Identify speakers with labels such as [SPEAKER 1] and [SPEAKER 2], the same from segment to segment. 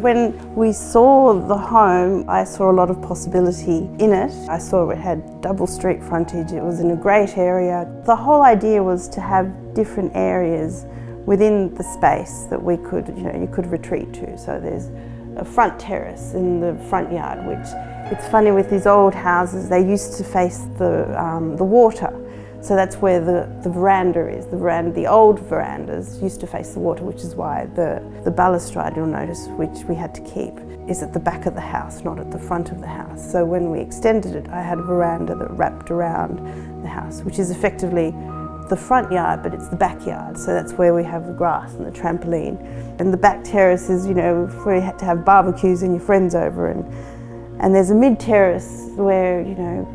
[SPEAKER 1] when we saw the home, I saw a lot of possibility in it. I saw it had double street frontage, it was in a great area. The whole idea was to have different areas within the space that we could, you could retreat to. So there's a front terrace in the front yard, which it's funny with these old houses, they used to face the water. So that's where the veranda is. The old verandas used to face the water, which is why the balustrade, you'll notice, which we had to keep, is at the back of the house, not at the front of the house. So when we extended it, I had a veranda that wrapped around the house, which is effectively the front yard, but it's the backyard. So that's where we have the grass and the trampoline. And the back terrace is, where you had to have barbecues and your friends over. And there's a mid-terrace where,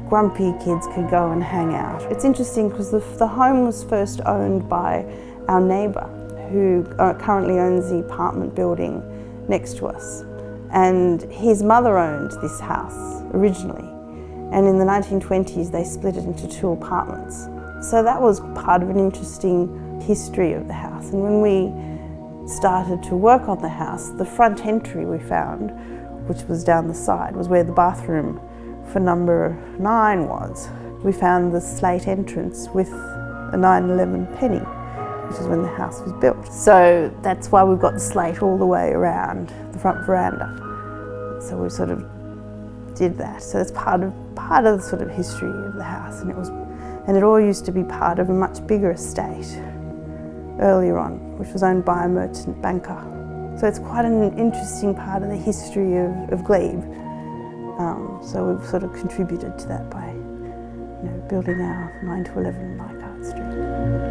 [SPEAKER 1] grumpy kids could go and hang out. It's interesting because the home was first owned by our neighbour, who currently owns the apartment building next to us. And his mother owned this house originally. And in the 1920s, they split it into 2 apartments. So that was part of an interesting history of the house. And when we started to work on the house, the front entry we found, which was down the side, was where the bathroom for number 9 was. We found the slate entrance with a 911 penny, which is when the house was built. So that's why we've got the slate all the way around the front veranda. So we sort of did that. So that's part of the sort of history of the house, and it all used to be part of a much bigger estate earlier on, which was owned by a merchant banker. So it's quite an interesting part of the history of Glebe. So we've sort of contributed to that by building our 9 to 11 Leichhardt Street.